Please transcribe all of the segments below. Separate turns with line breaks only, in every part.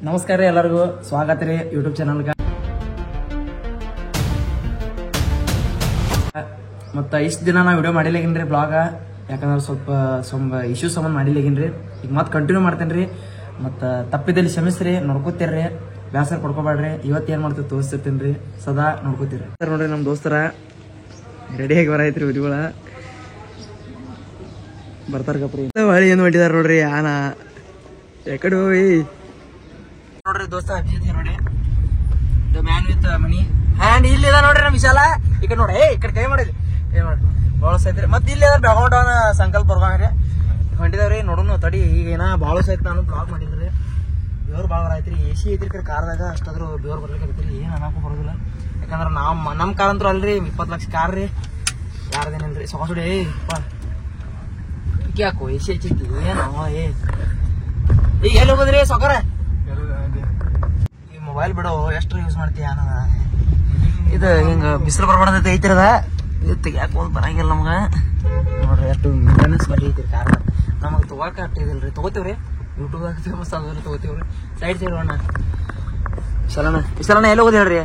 ನಮಸ್ಕಾರ ರೀ ಎಲ್ಲರಿಗೂ ಸ್ವಾಗತ ರೀ ಯೂಟ್ಯೂಬ್ ಚಾನಲ್ಗೆ. ಮತ್ತು ಇಷ್ಟು ದಿನ ನಾ ವಿಡಿಯೋ ಮಾಡಿಲ್ಲಗೇನ್ರಿ ಬ್ಲಾಗ, ಯಾಕಂದ್ರೆ ಸ್ವಲ್ಪ ಇಶ್ಯೂ ಸಂಬಂಧ ಮಾಡಿಲ್ಲಗೇನ್ರಿ. ಈಗ ಮತ್ತೆ ಕಂಟಿನ್ಯೂ ಮಾಡ್ತೇನೆ ರೀ. ಮತ್ತು ತಪ್ಪಿದಲ್ಲಿ ಕ್ಷಮಿಸ್ರಿ, ನೋಡ್ಕೋತೀರಿ, ಬೇಸರ ಪಡ್ಕೋಬೇಡ್ರಿ. ಇವತ್ತು ಏನು ಮಾಡ್ತೀವಿ ತೋರಿಸ್ತಿರ್ತೀನಿ ರೀ, ಸದಾ ನೋಡ್ಕೋತೀರಿ. ನೋಡ್ರಿ ನಮ್ಮ ದೋಸ್ತರ ರೆಡಿಯಾಗಿ ಬರೈತ್ರಿ ವಿಡಿಯೋಗಳ ಬರ್ತಾರ ಕಪ್ರಿ. ಹೊಳಿ ಏನು ಹೊಂಟಿದಾರ ನೋಡ್ರಿ, ಆನ ಎಕಡೆ ಹೋಗಿ ನೋಡ್ರಿ ದೋಸ್ತ ಅಭಿಜಿತ್ ನೋಡಿ, the man with money hand. ಇಲ್ಲಿದ ನೋಡ್ರಿ ನಮ್ಮ ವಿಶಾಲ, ಈ ಕಡೆ ನೋಡಿ, ಈ ಕಡೆ ಕೈ ಮಾಡಿದ್ರಿ ಏನ್ ಮಾಡಿ ಭಾಳ ಸೈತ್ರಿ. ಮತ್ತೆ ಇಲ್ಲಿ ಬೆಳಗೊಂಡ ಸಂಕಲ್ಪ ಬರ್ಗಾವ್ರಿ ಹೊಂಟಿದಾವ್ರಿ. ನೋಡೋಣ ತಡಿ, ಈಗ ಏನ ಭಾಳ ಸೈತ್ ನಾನು ಬ್ಲಾಗ್ ಮಾಡಿದ್ರಿ. ಬೇವ್ರು ಭಾಳ ಬರೈತ್ರಿ, ಎ ಸಿ ಐತ್ರಿ ಕಡೆ ಕಾರ್ದಾಗ, ಅಷ್ಟಾದ್ರೂ ಬೇವ್ರು ಬರ್ಲಿಕ್ಕೆ ಏನು ಅನ್ನಕ್ಕೂ ಬರೋದಿಲ್ಲ. ಯಾಕಂದ್ರೆ ನಮ್ಮ ಕಾರ್ ಅಂತೂ ಅಲ್ರಿ 20 ಲಕ್ಷ ಕಾರ್ ರೀ, ಯಾರ್ದೇನಿಲ್ರಿ. ಸೊಡಿ ಯಾಕೋ ಎ ಸಿ ಹಚ್ಚಿತ್ತು ಏನೋ ಈಗ ಎಲ್ಲಿ ಹೋಗೋದ್ರಿ ಸೊಕರ? ಈ ಮೊಬೈಲ್ ಬಿಡೋ ಎಷ್ಟು ಯೂಸ್ ಮಾಡ್ತೀಯ ಅನ್ನೋದ. ಇದು ಹಿಂಗ ಬಿಸಿಲು ಬರ್ಬಾರ್ದೈತೆ ಐತಿರದ, ಇದು ತೆಗಿಯಾಕ ಹೋದ್ ಬರಂಗಿಲ್ಲ ನಮ್ಗೆ. ನೋಡ್ರಿ ಎಷ್ಟು ಮೇಂಟೆನೆನ್ಸ್ ಮಾಡಿ ಐತಿರಿ ಕಾರ್. ನಮಗೆ ತಗೋಕ ಅಟ್ಟಿದಿಲ್ರಿ, ತಗೋತೀವ್ರಿ ಯೂಟ್ಯೂಬ್ದಾಗ ಫೇಮಸ್ ಆದ್ರೆ ತಗೋತೀವ್ರಿ. ಸೈಡ್ ಅಣ್ಣ ವಿಶಾಲಣ್ಣ ಎಲ್ಲಿ ಹೋಗೋದು ಹೇಳ್ರಿ?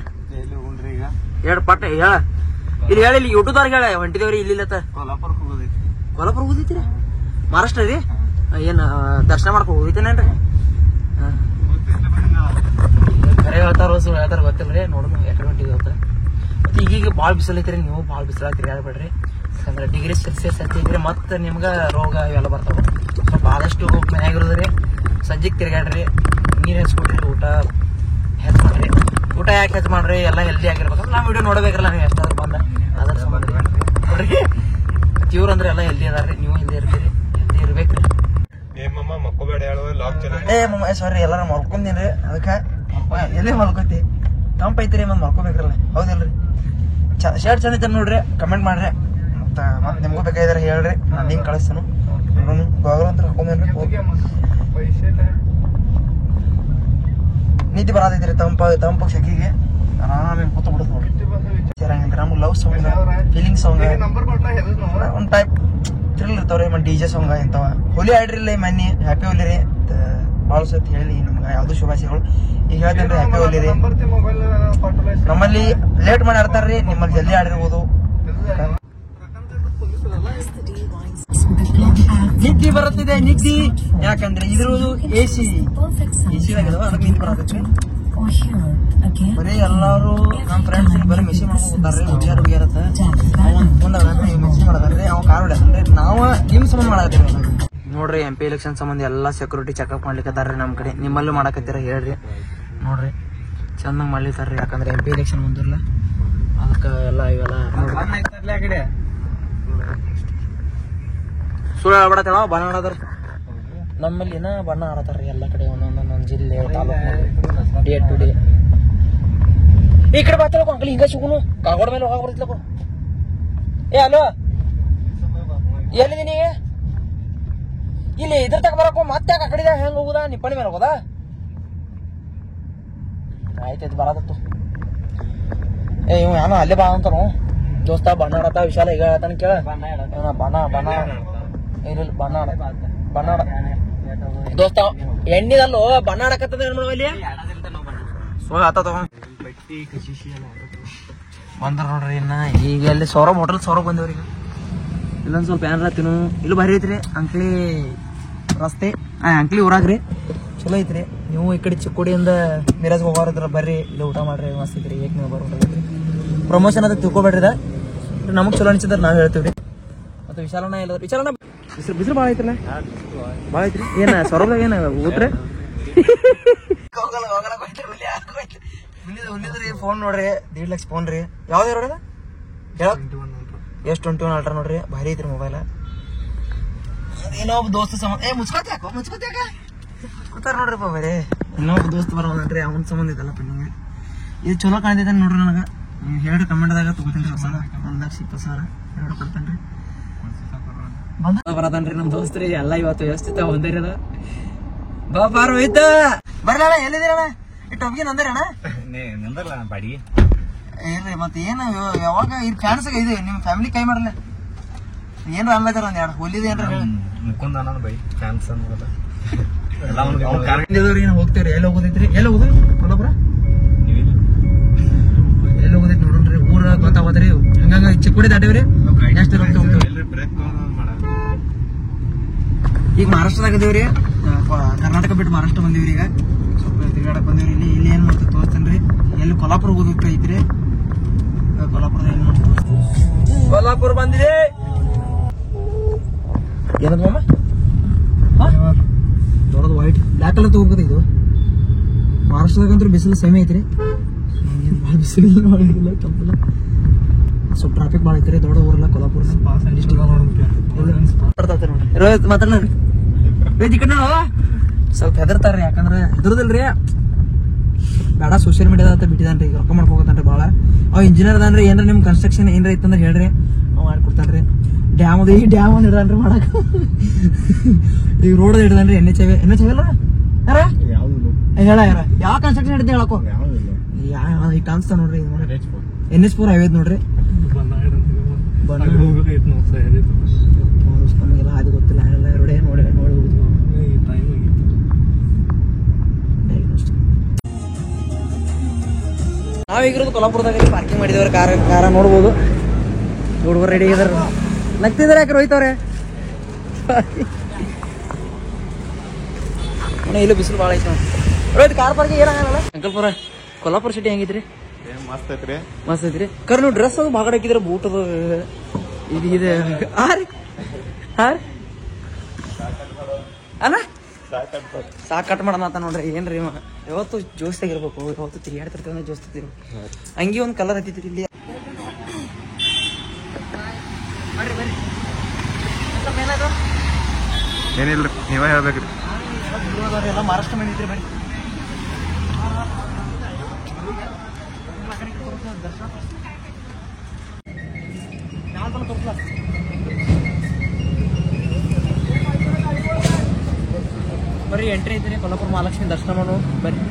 ಎರಡು ಪಟ್ಟ ಹೇಳ ಇಲ್ಲಿ ಹೇಳಿ, ಇಲ್ಲಿ ಯೂಟ್ಯೂಬ್ದಾಗ ಹೇಳ ಹೊಂಟಿದೇವ್ರಿ. ಇಲ್ಲಿಲ್ಲತ್ತ ಕೊಲ್ಲಾಪುರ ಹೋಗಿದ್ದೀರಿ? ಮಹಾರಾಷ್ಟ್ರ ರೀ? ಏನು ದರ್ಶನ ಮಾಡ್ಕೊ ಹೋಗಿತ್ತೇನೇನ್ರಿ? ಕರೆ ಹೇಳ್ತಾರ ಸುಳ್ಳು ಹೇಳ್ತಾರ ಗೊತ್ತಿಲ್ರಿ. ನೋಡೋಣ ಯಾಕಡೆ ಹೊಂಟಿದ್ವಿ ಅಂತ. ಮತ್ತೆ ಈಗೀಗ ಭಾಳ ಬಿಸಿಲು ಐತ್ರಿ, ನೀವು ಭಾಳ ಬಿಸಿಲಾಗ ತಿರುಗಾಡಬೇಡ್ರಿ. ಯಾಕಂದ್ರೆ ಡಿಗ್ರಿ ಸೆಲ್ಸಿಯಸ್ ಹತ್ತಿದ್ರಿ, ಮತ್ತೆ ನಿಮ್ಗೆ ರೋಗ ಇವೆಲ್ಲ ಬರ್ತಾವೆ. ಸ್ವಲ್ಪ ಆದಷ್ಟು ಮನ್ಯಾಗಿರೋದ್ರಿ, ಸಂಜೆಗೆ ತಿರುಗಾಡ್ರಿ, ನೀರು ಹೆಚ್ಕೊಡ್ರಿ, ಊಟ ಹೆಚ್ಚು ಮಾಡ್ರಿ. ಊಟ ಯಾಕೆ ಹೆಚ್ಚು ಮಾಡ್ರಿ, ಎಲ್ಲ ಹೆಲ್ದಿ ಆಗಿರ್ಬೇಕಂದ್ರೆ ನಾವು ವಿಡಿಯೋ ನೋಡಬೇಕಲ್ಲ ನೀವು ಎಷ್ಟಾದ್ರು ಬಂದ. ಅದ್ರ ಸಂಬಂಧ ನೋಡ್ರಿ, ಇವ್ರು ಅಂದ್ರೆ ಎಲ್ಲ ಹೆಲ್ದಿ ಅದಾರ್ರಿ, ನೀವು ಹೆಲ್ದಿ ಇರ್ತೀರಿ, ಹೆಲ್ದಿ ಇರ್ಬೇಕ್ರಿ. ಸಾರಿ ಎಲ್ಲಾರ ಮಲ್ಕೊಂದಿನ್ರಿ, ಅದಕ್ಕೆ ಎಲ್ಲಿ ಮಲ್ಕೋತಿ ತಂಪ ಐತ್ರಿ, ಮತ್ತೆ ಮಲ್ಕೋಬೇಕ್ರಲ್ಲ, ಹೌದಿಲ್ರಿ? ಶರ್ಟ್ ಚಂದ ಐತೆ ನೋಡ್ರಿ, ಕಮೆಂಟ್ ಮಾಡ್ರಿ. ಮತ್ತೆ ನಿಮ್ಗೂ ಬೇಕಾದ್ರೆ ಹೇಳ್ರಿ, ನಾನು ಲಿಂಕ್ ಕಳಿಸ್ತಾನು. ಗೋಗಲ್ ಅಂತ ಹಾಕೊಂಡ್ರಿ, ನಿದ್ದೆ ಬರತೈತ್ರಿ, ತಂಪ ಸೆಕಿಗೆ ಆರಾಮಾಗಿ ಕೂತು ಬಿಡುತ್ತೆ ನೋಡ್ರಿ. ಸೇರಂಗಿಲ್ಲ ನಮ್ಗೆ ಲವ್ ಸಾಂಗ್, ಫೀಲಿಂಗ್ ಸಾಂಗ್, ಒಂದು ಟೈಪ್ ಥ್ರಿಲ್ ಇರ್ತಾವ್ರಿ. ಮತ್ತೆ DJ ಸಾಂಗ್ ಇಂಥವ. ಹೋಲಿ ಆಡ್ರಿಲ್ಲ ಮನ್ನಿ, ಹ್ಯಾಪಿ ಹೋಲಿ ರೀ. ಭಾಳ ಸತಿ ಹೇಳಿ ನಿಮ್ಗೆ ಯಾವ್ದು ಶುಭಾಶಯಗಳು. ಈಗ ಹೇಳ್ತೇನೆ ರೀ, ಹ್ಯಾಪಿ ಹೋಲಿ ರೀ. ನಮ್ಮಲ್ಲಿ ಲೇಟ್ ಮಾಡಿ ಆಡ್ತಾರ್ರಿ, ನಿಮ್ಮಲ್ಲಿ ಜಲ್ದಿ ಆಡಿರ್ಬೋದು. ನಿದ್ದೆ ಬರುತ್ತಿದೆ, ನಿದ್ದೆ ಯಾಕಂದ್ರೆ ಇದ್ರದ್ದು ಎಸಿದಾಗಿದಾವ, ಅದಕ್ಕೆ ನಿದ್ದೆ ಬರತೈತಿ. ಬರೀ ಎಲ್ಲಾರು ನಮ್ಮ ಫ್ರೆಂಡ್ಸ್ ಬರೀ ಮೆಸೇಜ್ ಮಾಡ್ಕೊತಾರ್ರಿ, ಹುಡುಗಿಯರ್ ಹುಡುಗಿಯರತ್ತ ಮೆಸೇಜ್ ಮಾಡತಾರ್ರಿ. ಅವ್ ಕಾರ್ ಹೊಡ್ಯಾನ್ರಿ, ನಾವು ನಿಮ್ ಸಂಬಂಧ ಮಾಡತ್ತೀವಿ ನೋಡ್ರಿ. MP ಎಲೆಕ್ಷನ್ ಸಂಬಂಧ ಎಲ್ಲಾ ಸೆಕ್ಯೂರಿಟಿ ಚೆಕ್ಅಪ್ ಮಾಡ್ಲಿಕ್ಕತ್ತಾರ್ರಿ ನಮ್ಮ ಕಡೆ. ನಿಮ್ಮಲ್ಲೂ ಮಾಡಕತ್ತೀರ ಹೇಳ್ರಿ. ನೋಡ್ರಿ ಚಂದಂಗ್ ಮಾಡ್ಲಿತಾರ್ರಿ, ಯಾಕಂದ್ರೆ MP ಎಲೆಕ್ಷನ್ ಮುಂದಿರ್ಲ, ಅದಕ್ಕೆ ಎಲ್ಲ ಇವೆಲ್ಲ ಸುಳ್ಳು ಹೇಳ್ಬಿಡತ್ತೇವ. ಬಣ್ಣ ಆಡೋದ್ರ ನಮ್ಮಲ್ಲಿ ಏನ ಬಣ್ಣ ಆಡತಾರ್ರಿ ಎಲ್ಲ ಕಡೆ, ಒಂದೊಂದೊಂದೊಂದು ಜಿಲ್ಲೆ ತಾಲೂಕು ಡೇ ಟು ಡೇ. ಈ ಕಡೆ ಬರ್ತಾರ ಅಂಕಲ್, ಹಿಂಗ ಸಿಗುನು ಕಾಗೋಡ ಮೇಲೆ ಹೋಗಾಕ ಬರ್ತಿಲ್ಲಪ್ಪ. ಹಲೋ ಎಲ್ಲಿದ್ದೀನಿ? ಇಲ್ಲಿ ಇದ್ರ ತಕ ಬರಕ ಮತ್ತೆ ಆ ಕಡೆ ಹೆಂಗ ಹೋಗುದಾ? ನಿಪ್ಪಣಿ ಮೇಲೆ ಹೋಗೋದಾ? ಆಯ್ತಾಯ್ತು ಬರದತ್ತು. ಇವ್ ಏನೋ ಅಲ್ಲೇ ಬಾ ಅಂತಾನು ದೋಸ್ತ. ಬಣ್ಣ ಆಡತ್ತ ವಿಶಾಲ ಈಗ ಹೇಳ್ತಾನ ಕೇಳ. ಬಣ್ಣ ಇಲ್ಲ ಬಣ್ಣ ದೋಸ್ತ ಎಣ್ಣಿದಲ್ಲೋ ಬಣ್ಣ ಆಡಕತ್ತದ. ಏನ್ ಮಾಡುವಲ್ಲಿ ಆತ ತಗೊಂಡ್ ಬಂದ್ರ ನೋಡ್ರಿ. ಇನ್ನ ಈಗ ಅಲ್ಲಿ ಸೌರಭ್ ಹೋಟೆಲ್ ಸೌರಭ್ ಬಂದೇವ್ರಿ. ಈಗ ಇಲ್ಲೊಂದ್ ಸ್ವಲ್ಪ ಏನಾರ ತಿನ್ನು. ಇಲ್ಲಿ ಭಾರಿ ಐತ್ರಿ ಅಂಕ್ಲಿ ರಸ್ತೆ, ಅಂಕ್ಲಿ ಊರಾಗ್ರಿ, ಚಲೋ ಐತ್ರಿ. ನೀವು ಈ ಕಡೆ ಚಿಕ್ಕೋಡಿಯಿಂದ ಮಿರಾಜ್ ಹೋಗೋರಿದ್ರ ಬರ್ರಿ, ಇಲ್ಲಿ ಊಟ ಮಾಡ್ರಿ, ಮಸ್ತ್ ಐತ್ರಿ. ಏಕ್ ನೀವು ಬರೋದ್ರಿ ಪ್ರಮೋಷನ್ ಅದ ತಿಳ್ಕೊಬೇಡ್ರಿ. ನಮಗ್ ಚಲೋ ಅನ್ಸಿದ್ರ ನಾವ್ ಹೇಳ್ತೀವ್ರಿ. ಮತ್ತೆ ವಿಶಾಲಣ್ಣ ಎಲ್ಲ ವಿಶಾಲಣ್ಣ ಬಿಸಿಲು ಭಾಳ ಐತ್ರಲ್ಲ, ಭಾಳ ಐತ್ರಿ. ಏನ ಸೌರಭ್ದಾಗ ಏನ ಊಟ್ರಿ? ಫೋನ್ ನೋಡ್ರಿ, 1.5 ಲಕ್ಷ ಫೋನ್ ರೀ. ಯಾವ್ದು ಇರೋದ S21 ಅಲ್ಟ್ರಾ ನೋಡ್ರಿ, ಭಾರಿ ಐತ್ರಿ ಮೊಬೈಲ್. ಇನ್ನೊಬ್ಬ ದೋಸ್ತ ಸಂಬಂಧ ಮುಚ್ಕೋತಾರ ನೋಡ್ರಿ ಬರೀ. ಇನ್ನೊಬ್ಬ ದೋಸ್ತ ಬರೋದ್ರಿ, ಅವನ ಸಂಬಂಧ ಐತಲ್ಲ ಪೆಂಡಿಂಗ್. ಇದು ಚಲೋ ಕಾಣ್ತೈತೆ ನೋಡ್ರಿ ನನಗೆ. ಹೇಳ್ರಿ ಕಮೆಂಟ್ದಾಗ ತಗೋತೀನಿ ಹೊಸ 1,20,000 ಎರಡು ಕೊಡ್ತೇನ್ರಿ. ಬರತನ್ರಿ ನಮ್ ದೋಸ್ತ್ರಿ ಎಲ್ಲ. ಇವತ್ತು ಎಷ್ಟು ಒಂದೇರಿ ಅದ ಬಾಪಾರು ಐತ ಬರ್ಲಣ್ಣ. ಎಲ್ಲಿದ್ದೀರಣ್ಣ? ಟೊಬ್ಗೆ ನಂದರಣ್ಣ ಬಾಡಿ ಏನ್ರಿ? ಮತ್ತೆ ಏನು ಯಾವಾಗ ಇದು ಫ್ಯಾನ್ಸ್ ಇದು ನಿಮ್ ಫ್ಯಾಮಿಲಿ ಕೈ ಮಾಡಲ್ಲ ಏನ್ರ ಅನ್ಲತ್ತಾರ? ಒಂದ್ ಎರಡು ಹೋಲಿದ ಏನ್ರ ಮುಕುಂದ ಬೈ ಫ್ಯಾನ್ಸ್ ಅನ್ನೋದ ಹೋಗ್ತೇವ್ರಿ. ಎಲ್ಲಿ ಹೋಗೋದೈತ್ರಿ? ಎಲ್ಲಿ ಹೋಗೋದ್ರಿ? ಕೊಲ್ಲಾಪುರ ಎಲ್ಲಿ ಹೋಗೋದೈತಿ ನೋಡ್ರಿ. ಊರ ಗೊತ್ತಾಗೋದ್ರಿ. ಹಂಗ ಚಿಕ್ಕೋಡಿ ದಾಟೇವ್ರಿ. ನೆಕ್ಸ್ಟ್ ಈಗ ಮಹಾರಾಷ್ಟ್ರದಾಗ ಅದೇವ್ರಿ. ಕರ್ನಾಟಕ ಬಿಟ್ಟು ಮಹಾರಾಷ್ಟ್ರ ಬಂದಿವ್ರಿ. ಈಗ ಸ್ವಲ್ಪ ತಿರ್ಗಾಡಕ್ ಬಂದಿವ್ರಿ. ಇಲ್ಲಿ ಏನ್ ಮಾಡ್ತೀವಿ ತೋರಿಸ್ತೇನ್ರಿ. ಎಲ್ಲಿ ಕೊಲ್ಲಾಪುರ ಹೋಗೋದಕ್ಕೆ ಐತ್ರಿ. ಕೊಲ್ಲಾಪುರದ ಏನ್ ಮಾಡ್ತೀವಿ? ಕೊಲ್ಲಾಪುರ ಬಂದಿರಿ. ಏನದ ಮಾಮ? ದೊಡ್ಡದು ವೈಟ್ ಬ್ಲ್ಯಾಕ್ ಕಲರ್ ತಗೋಬೇಕದ. ಇದು ಮಹಾರಾಷ್ಟ್ರದಾಗಂತೂ ಬಿಸಿಲು ಸೇಮೆ ಐತ್ರಿ. ಭಾಳ ಬಿಸಿಲಿಲ್ಲ, ಮಾಡಿಲ್ಲ, ತಪ್ಪಿಲ್ಲ. ಸ್ವಲ್ಪ ಟ್ರಾಫಿಕ್ ಭಾಳ ಐತ್ರಿ. ದೊಡ್ಡ ಊರಲ್ಲ ಕೊಲ್ಲಾಪುರ. ರೋಹಿತ್ ಮಾತಾಡ್ರಿ. ರೋಹಿತ್ ಈ ಕಡೆ ಸ್ವಲ್ಪ ಹೆದರ್ತಾರ್ರಿ. ಯಾಕಂದ್ರೆ ಹೆದರ್ದಿಲ್ರಿ, ಬೇಡ ಸೋಷಿಯಲ್ ಮೀಡಿಯಾದ ಬಿಟ್ಟಿದಾನ್ರಿ. ಈಗ ರೊಕ್ಕ ಮಾಡ್ಕೋತಾನ್ರಿ ಭಾಳ. ಅವ್ ಇಂಜಿನಿಯರ್ ಅದಾನ್ರಿ. ಏನ್ರ ನಿಮ್ ಕನ್ಸ್ಟ್ರಕ್ಷನ್ ಏನ್ರ ಇತ್ತಂದ್ರೆ ಹೇಳ್ರಿ, ಅವ್ ಮಾಡ್ಕೊಡ್ತಾನ್ರಿ. ಡ್ಯಾಮ್ ಅದ, ಈ ಡ್ಯಾಮ್ ಒಂದು ಹಿಡ್ದಾನ್ರಿ ಮಾಡಕ್. ಈಗ ರೋಡ್ ಹಿಡ್ದಾನ್ರಿ. NH ಅಲ್ಲ ಯಾರ ಹೇಳ ಯಾರ ಯಾವ ಕನ್ಸ್ಟ್ರಕ್ಷನ್ ಹಿಡ್ದೆ ಹೇಳಕೋ. ಈಗ ಕಾಣಿಸ್ತಾ ನೋಡ್ರಿ. NH4 ಹೈವೇದ್ ನೋಡ್ರಿ. ನಮಗೆಲ್ಲ ಅದು ಗೊತ್ತಿಲ್ಲ. ಎಲ್ಲ ರೋಡೇ ನೋಡಿ ಹೋಗುದು. ನಾವೀಗಿರೋದು ಕೊಲ್ಲಾಪುರದಾಗ ಪಾರ್ಕಿಂಗ್ ಮಾಡಿದವ್ರಿ. ಕಾರ ನೋಡ್ಬೋದು. ಹುಡುಗರು ರೆಡಿ ಇದಾರ. ನಗ್ತಿದಾರೆ ಯಾಕೆ ರೋಹಿತವ್ರೆ? ಇಲ್ಲೂ ಬಿಸಿಲು ಭಾಳ ಐತಿ. ರೋಹಿತ್ ಕಾರ್ ಪಾರ್ಕಿಂಗ್ ಏನಾಗಲ್ಲ. ಅಂಕಲ್ಪುರ ಕೊಲ್ಲಾಪುರ ಸಿಟಿ ಹೆಂಗಿದ್ರಿ?
ಮಸ್ತ್ ಐತ್ರಿ.
ಮಸ್ತ್ ಐತ್ರಿ. ಕರ್ ನೀವು ಡ್ರೆಸ್ ಅದು ಬಾಗಡ ಹಾಕಿದ್ರೆ ಬೂಟ್ ಅದು ಇದು ಅಣ್ಣ ಸಾಕ್ ಕಟ್ ಮಾಡೋಣ ಅಂತ ನೋಡ್ರಿ. ಏನ್ರಿ ಯಾವತ್ತು ಜೋಸ್ತಾಗಿರ್ಬೇಕು. ಯಾವತ್ತು ತಿರುಗಾಡ್ತಿರ್ತೀವಿ ಅಂದ್ರೆ ಜೋಸ್ತಿರ್ತೀವಿ. ಹಂಗಿ ಒಂದು ಕಲರ್ ಹತ್ತಿತ್ರಿ ಇಲ್ಲಿ.
ಏನಿಲ್ರಿ, ನೀವೇ ಹೇಳ್ಬೇಕ್ರಿ.
ಎಲ್ಲ ಮಹಾರಾಷ್ಟ್ರ ಮಂದಿ ಇದ್ರಿ. ಬನ್ನಿ ಬರ್ರಿ. ಎಂಟ್ರಿ ಐತ್ರಿ ಕೊಲ್ಲಾಪುರ ಮಹಾಲಕ್ಷ್ಮಿ ದರ್ಶನ ಮಾಡು ಬರ್ರಿ.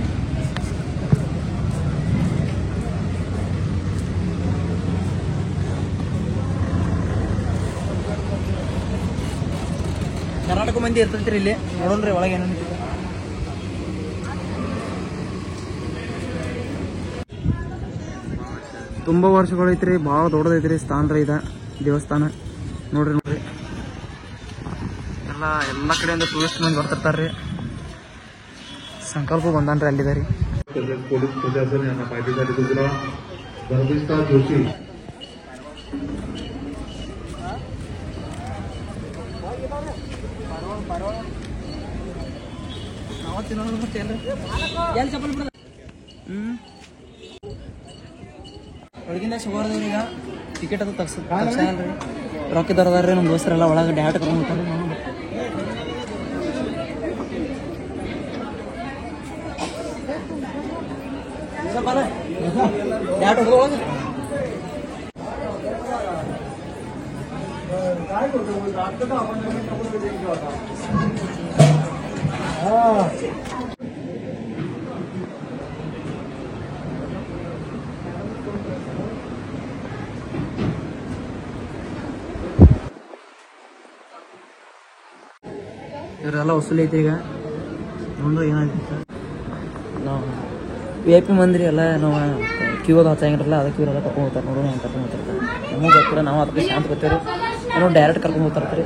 ಕರ್ನಾಟಕ ಮಂದಿ ಇರ್ತೈತ್ರಿ ಇಲ್ಲಿ. ನೋಡೋಣ್ರಿ ಒಳಗೆ ಏನೇನು. ತುಂಬಾ ವರ್ಷಗಳೈತ್ರಿ. ಭಾಳ ದೊಡ್ಡದೈತ್ರಿ ಸ್ಥಾನ ರೀ. ಇದ ದೇವಸ್ಥಾನ ನೋಡ್ರಿ. ಎಲ್ಲ ಕಡೆಯಿಂದ ಟೂರಿಸ್ಟ್ ಮಂದಿ ಬರ್ತಿರ್ತಾರ್ರಿ. ಸಂಕಲ್ಪ ಬಂದಾನ್ರಿ ಅಲ್ಲಿದಾರಿ.
पोलीस प्रशासन यांना पाहिजेसाठी दुसरा धर्मिष्ठा जोशी
ಒಳಗಿಂದ ಸಿಗೋರ್ದವ್ರಿ. ಈಗ ಟಿಕೆಟ್ ಅದು ತಗ್ಸಲ್ರಿ. ರೊಕ್ಕದಾರದಾರ್ರಿ ನಮ್ಮ ದೋಸ್ತರೆಲ್ಲ ಒಳಗೆ ಡ್ಯಾಟ್ ಕರ್ಕೊಂಡ್ಬಿಡ್ತಾರೆ. ಡ್ಯಾಟ್ ಹೋಗೋದು ಇವರೆಲ್ಲ ವಸೂಲಿ ಐತಿ. ಈಗ ನೋಡ್ರಿ ಏನಾಯ್ತು. ನಾವು VIP ಮಂದಿರಿ ಎಲ್ಲ ನಾವು ಕ್ಯೂದ ಹಚ್ಚಂಗಿರಲ್ಲ. ಅದಕ್ಕೆ ಇವರೆಲ್ಲ ಕರ್ಕೊಂಡು ಹೋಗ್ತಾರೆ. ನೋಡೋಣ ಹೆಂಗೆ ಕರ್ಕೊಂಡು ಹೋಗ್ತಿರ್ತಾರೆ. ನಮಗೆ ಗೊತ್ತಿಲ್ಲ, ನಾವು ಅದಕ್ಕೆ ಶಾಂತ ಗೊತ್ತೇವ್ರಿ. ನಾವು ಡೈರೆಕ್ಟ್ ಕರ್ಕೊಂಡು ಹೋಗ್ತಾರ್ತೀರಿ.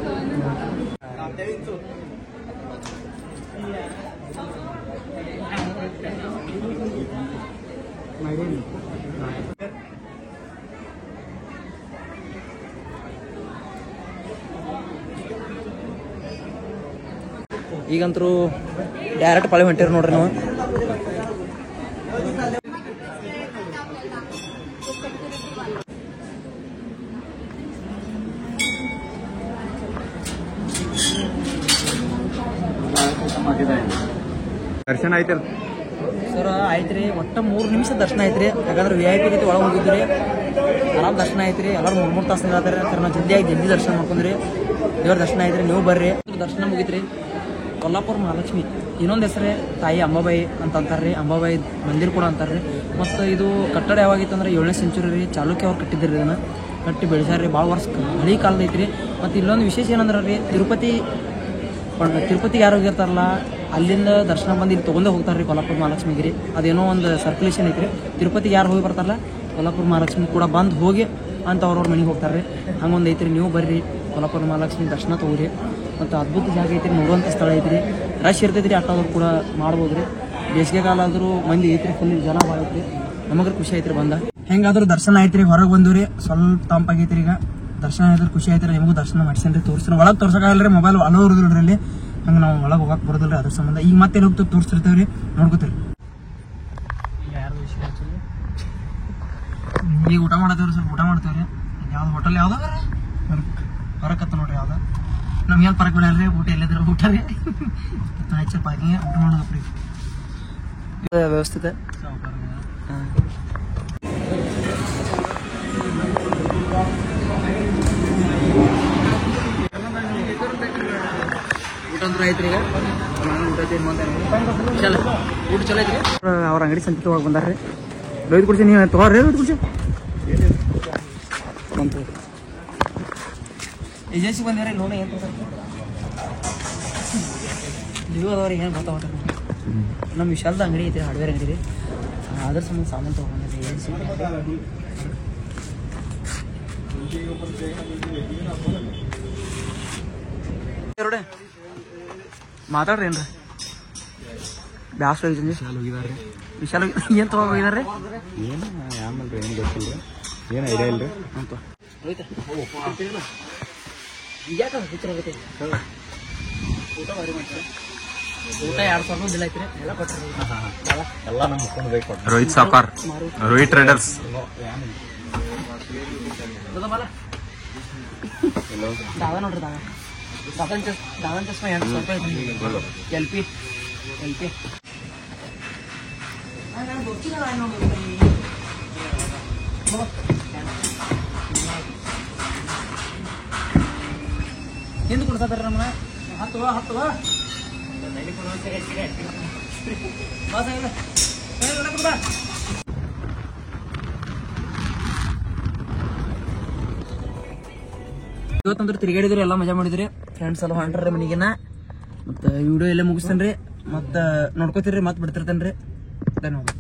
ಈಗಂತರೂ ಡೈರೆಕ್ಟ್ ಪಳೆ ಹೊಂಟಿರಿ ನೋಡ್ರಿ ನಾವು.
ದರ್ಶನ ಆಯ್ತಲ್ಲ
ಸರ್? ಆಯ್ತ್ರಿ. ಒಟ್ಟು 3 ನಿಮಿಷ ದರ್ಶನ ಐತ್ರಿ. ಯಾಕಂದ್ರೆ VIP ಗತಿ ಒಳಗೆ ಹೋಗಿದ್ರಿ. ಆರಾಮ್ ದರ್ಶನ ಐತ್ರಿ. ಎಲ್ಲರೂ 3 ತಾಸು ನಿಲ್ತಾರೆ. ಸರ್ ನಾವು ಜಲ್ದಿ ದರ್ಶನ ಮಾಡ್ಕೊಂಡ್ರಿ. ದೇವ್ರ ದರ್ಶನ ಐತ್ರಿ. ನೀವು ಬರ್ರಿ. ದರ್ಶನ ಮುಗಿತ್ರಿ. ಕೊಲ್ಲಾಪುರ ಮಹಾಲಕ್ಷ್ಮಿ ಇನ್ನೊಂದು ಹೆಸರೇ ತಾಯಿ ಅಂಬಾಬಾಯಿ ಅಂತ ಅಂತಾರ್ರಿ. ಅಂಬಾಬಾಯಿ ಮಂದಿರ ಕೂಡ ಅಂತಾರ್ರಿ. ಮತ್ತು ಇದು ಕಟ್ಟಡ ಯಾವಾಗಿತ್ತು ಅಂದ್ರೆ 7ನೇ ಸೆಂಚುರಿ ರೀ. ಚಾಲುಕ್ಯ ಅವ್ರು ಕಟ್ಟಿದ್ರಿ. ಇದನ್ನು ಕಟ್ಟಿ ಬೆಳೆಸ್ಯಾರ್ರಿ. ಭಾಳ ವರ್ಷ ಹಳಿ ಕಾಲದ ಐತ್ರಿ. ಮತ್ತು ಇಲ್ಲೊಂದು ವಿಶೇಷ ಏನಂದ್ರೆ ರೀ, ತಿರುಪತಿಗೆ ಯಾರು ಹೋಗಿರ್ತಾರಲ್ಲ ಅಲ್ಲಿಂದ ದರ್ಶನ ಬಂದು ಇಲ್ಲಿ ತೊಗೊಂಡೇ ಹೋಗ್ತಾರೆ ರೀ ಕೊಲ್ಲಾಪುರ ಮಹಾಲಕ್ಷ್ಮಿಗೆ ರೀ. ಅದೇನೋ ಒಂದು ಸರ್ಕ್ಯುಲೇಷನ್ ಐತ್ರಿ. ತಿರುಪತಿಗೆ ಯಾರು ಹೋಗಿ ಬರ್ತಾರಲ್ಲ ಕೊಲ್ಲಾಪುರ ಮಹಾಲಕ್ಷ್ಮಿ ಕೂಡ ಬಂದು ಹೋಗಿ ಅಂತ ಅವ್ರವ್ರ ಮನೆಗೆ ಹೋಗ್ತಾರೆ ರೀ. ಹಂಗೊಂದು ಐತ್ರಿ. ನೀವು ಬರ್ರಿ ಕೊಲ್ಲಾಪುರ ಮಹಾಲಕ್ಷ್ಮಿ ದರ್ಶನ ತೊಗೊರಿ. ಮತ್ತು ಅದ್ಭುತ ಜಾಗ ಐತ್ರಿ, ನೋಡುವಂಥ ಸ್ಥಳ ಐತ್ರಿ. ರಶ್ ಇರ್ತೈತಿ ರೀ, ಆಟೋದ್ರು ಕೂಡ ಮಾಡ್ಬೋದು ರೀ. ಬೇಸಿಗೆ ಕಾಲ ಆದರೂ ಮಂದಿ ಐತ್ರಿ, ಫುಲ್ ಜನ ಭಾಳ ಐತ್ರಿ. ನಮಗೆ ಖುಷಿ ಐತ್ರಿ ಬಂದ. ಹೆಂಗಾದ್ರೂ ದರ್ಶನ ಐತ್ರಿ, ಹೊರಗೆ ಬಂದು ರೀ. ಸ್ವಲ್ಪ ತಂಪಾಗೈತ್ರಿ ಈಗ. ದರ್ಶನ ಆಯ್ತು, ಖುಷಿ ಆಯ್ತು. ನಿಮಗೂ ದರ್ಶನ ಮಾಡಿಸೇನ್ರಿ, ತೋರಿಸ್ತೀನಿ. ಒಳಗೆ ತೋರ್ಸೋಕ್ಕಾಗಲ್ಲ ರೀ, ಮೊಬೈಲ್ ಅಲೋ ಇರೋದಿಲ್ಲ ಅಲ್ಲಿ. ಹಂಗೆ ನಾವು ಒಳಗೆ ಹೋಗಕ್ಕೆ ಬರೋದಿಲ್ಲ ರೀ, ಅದ್ರ ಸಂಬಂಧ. ಈಗ ಮತ್ತೆ ಹೋಗ್ತೀವಿ, ತೋರಿಸ್ತಿರ್ತೇವೆ ರೀ, ನೋಡ್ಕೋತೀರಿ. ಈಗ ಊಟ ಮಾಡತ್ತೇವ್ರಿ, ಸ್ವಲ್ಪ ಊಟ ಮಾಡ್ತೇವ್ರಿ. ಯಾವ್ದು ಹೋಟೆಲ್ ಯಾವ್ದು ಹೊರಕತ್ತ ನೋಡ್ರಿ ಯಾವ್ದು. ನಮ್ಗೆ ಏನು ಪರಕ್ ಬಿಡಲ್ಲ ರೀ, ಊಟ ಎಲ್ಲಿದ್ರೆ ಊಟ ರೀ. ಆಯ್ತು ಪಾರ್ಕಿಂಗ್ ಊಟ ಮಾಡೋದಪ್ಪ ವ್ಯವಸ್ಥಿತ. ಊಟ ಅಂದ್ರೆ ಐತ್ರಿ ಈಗ. ಊಟ ಚಲೋ ಐತ್ರಿ. ಅವ್ರ ಅಂಗಡಿ ಸಂತೆ ತೊಗೊಳಕ್ ಬಂದಾರ್ರಿ. ಲೋಯ್ದು ಕುಡ್ಸಿ, ನೀವು ತೊಗೊಳ್ರಿ. ಲೋಯ್ದು ಕುಡ್ಸಿ ಬಂತು ಏಜೆನ್ಸಿ ಬಂದಿರಿ ನೋಡಿ. ಏನು ನೀವು ಅದವ್ರಿಗೆ ಏನು ಗೊತ್ತಾಗ ನಮ್ಮ ವಿಶಾಲದ ಅಂಗಡಿ ಐತಿ, ಹಾರ್ಡ್ವೇರ್ ಅಂಗಡಿ ರೀ. ಅದ್ರ ಸಂಬಂಧ ಸಾಮಾನು ತೊಗೊಂಡ್ರಿ ಏಜೆನ್ಸಿ. ಮಾತಾಡ್ರಿ ಏನ್ರಿ ಬ್ಯಾಸ್ ವಿಶಾಲ್ ಹೋಗಿದಾರೆ. ವಿಶಾಲ್ ಏನು ತೊಗೊಂಡು ಹೋಗಿದಾರೆ?
ಏನು ಆಮೇಲೆ ಏನು ಗೊತ್ತಿಲ್ಲ, ಏನು ಐಡಿಯಾ ಇಲ್ಲ ರೀ ಅಂತ.
ಊಟ 2,000 ಬಿಲ್ ಐತ್ರಿ. ಎಲ್ಲ ಕೊಟ್ಟರಿ,
ಎಲ್ಲ ನಮ್ಮ ಮುಖಂಡ್ ಬೇಕು. ರೋಹಿತ್ ಸಾವ್ಕಾರ್, ರೋಹಿತ್ ಟ್ರೇಡರ್ಸ್.
ದಾದ ನೋಡ್ರಿ, ದಾದನ್ ಚಸ್ಮಾ 200 ರೂಪಾಯಿ ಎಲ್ ಪಿ ಹಿಂದೆ ಕೊಡ್ತಾರೆ ನಮ್ಮನ್ನ. ಹತ್ತು ಇವತ್ತಂದ್ರೆ ತಿರುಗಾಡಿದ್ರಿ, ಎಲ್ಲ ಮಜಾ ಮಾಡಿದ್ರಿ. ಫ್ರೆಂಡ್ಸ್ ಎಲ್ಲ ಹೊಂಟ್ರಿ ಮನೆಗೆನ. ಮತ್ತು ವಿಡಿಯೋ ಎಲ್ಲ ಮುಗಿಸ್ತೇನೆ ರೀ. ಮತ್ತು ನೋಡ್ಕೋತೀರಿ, ಮತ್ತೆ ಬಿಡ್ತಿರ್ತೇನೆ ರೀ. ಧನ್ಯವಾದ.